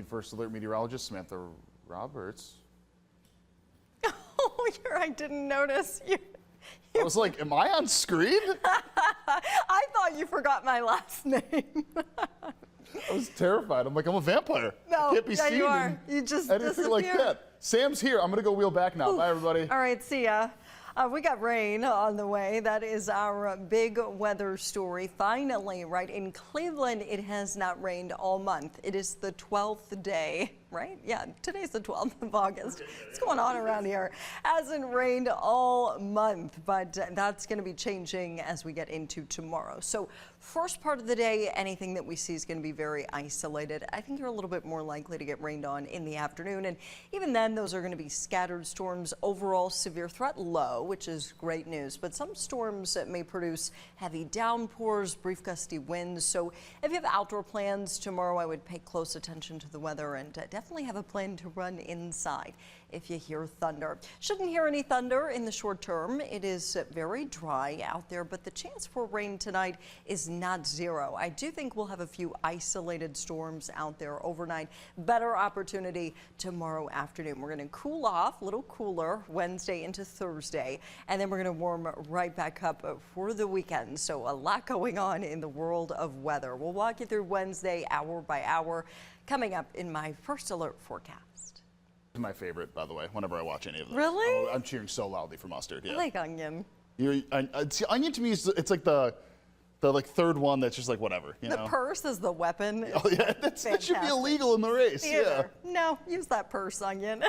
First Alert meteorologist Samantha Roberts. Oh, I didn't notice. I was like, am I on screen? I thought you forgot my last name. I was terrified. I'm like, I'm a vampire. No, I can't be yeah, seen. you are. You just Anything like disappeared. that. Sam's here. I'm going to go wheel back now. Bye, everybody. All right, see ya. We got rain on the way. That is our big weather story. Finally, right in Cleveland, it has not rained all month. It is the 12th day, right? Yeah, today's the 12th of August. What's going on around here? Hasn't rained all month, but that's going to be changing as we get into tomorrow. So first part of the day, anything that we see is going to be very isolated. I think you're a little bit more likely to get rained on in the afternoon. And even then, those are going to be scattered storms. Overall, severe threat low, which is great news. But some storms that may produce heavy downpours, brief gusty winds. So if you have outdoor plans tomorrow, I would pay close attention to the weather and definitely have a plan to run inside if you hear thunder. Shouldn't hear any thunder in the short term. It is very dry out there, but the chance for rain tonight is not zero. I do think we'll have a few isolated storms out there overnight. Better opportunity tomorrow afternoon. We're going to cool off, a little cooler Wednesday into Thursday, and then we're going to warm right back up for the weekend. So a lot going on in the world of weather. We'll walk you through Wednesday hour by hour coming up in my First Alert forecast. My favorite, by the way, whenever I watch any of this. Really? I'm cheering so loudly for mustard. Yeah. I like onion. See, onion to me is it's like the like third one that's just like whatever. You The know? purse is the weapon. Oh yeah, that should be illegal in the race. Theater. Yeah. No, use that purse, onion.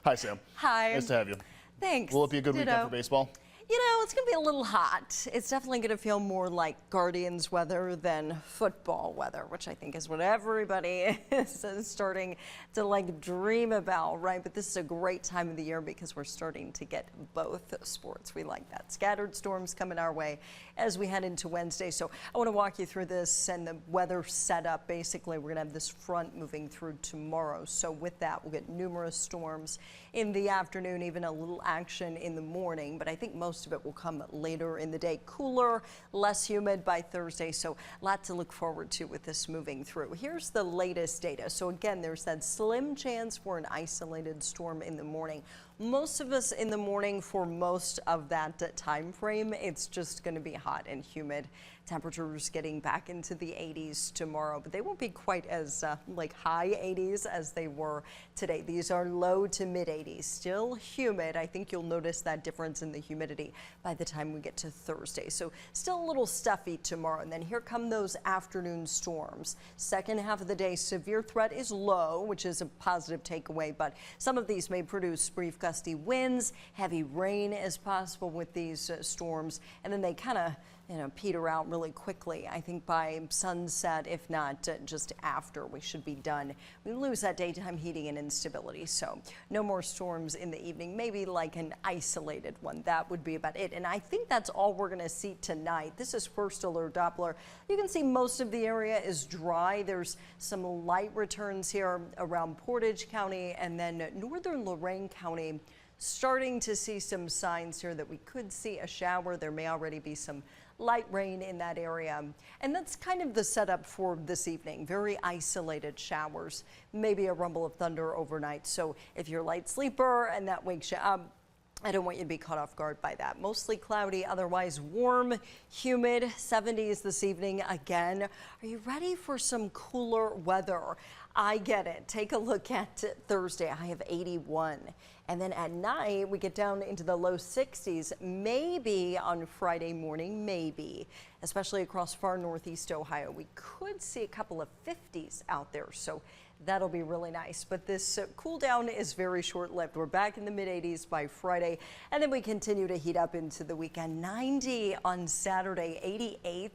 Hi, Sam. Hi. Nice to have you. Thanks. Will it be a good weekend for baseball? You know, it's going to be a little hot. It's definitely going to feel more like Guardians weather than football weather, which I think is what everybody is starting to like dream about, right? But this is a great time of the year because we're starting to get both sports. We like that. Scattered storms coming our way as we head into Wednesday. So I want to walk you through this and the weather setup. Basically, we're going to have this front moving through tomorrow. So with that, we'll get numerous storms in the afternoon, even a little action in the morning. But I think most of it will come later in the day. Cooler, less humid by Thursday, so a lot to look forward to with this moving through. Here's the latest data. So again, there's that slim chance for an isolated storm in the morning. Most of us in the morning for most of that time frame, it's just going to be hot and humid. Temperatures getting back into the 80s tomorrow, but they won't be quite as like high 80s as they were today. These are low to mid 80s, still humid. I think you'll notice that difference in the humidity by the time we get to Thursday. So still a little stuffy tomorrow. And then here come those afternoon storms. Second half of the day, severe threat is low, which is a positive takeaway, but some of these may produce brief gusty winds. Heavy rain is possible with these storms, and then they kind of peter out really quickly. I think by sunset, if not just after, we should be done. We lose that daytime heating and instability, so no more storms in the evening, maybe like an isolated one. That would be about it. And I think that's all we're going to see tonight. This is First Alert Doppler. You can see most of the area is dry. There's some light returns here around Portage County and then northern Lorain County. Starting to see some signs here that we could see a shower. There may already be some light rain in that area. And that's kind of the setup for this evening. Very isolated showers, maybe a rumble of thunder overnight. So if you're a light sleeper and that wakes you up, I don't want you to be caught off guard by that. Mostly cloudy, otherwise warm, humid, 70s this evening again. Are you ready for some cooler weather? I get it. Take a look at Thursday. I have 81. And then at night, we get down into the low 60s, maybe on Friday morning, maybe, especially across far northeast Ohio. We could see a couple of 50s out there. So that'll be really nice. But this cool down is very short-lived. We're back in the mid-80s by Friday, and then we continue to heat up into the weekend. 90 on Saturday, 88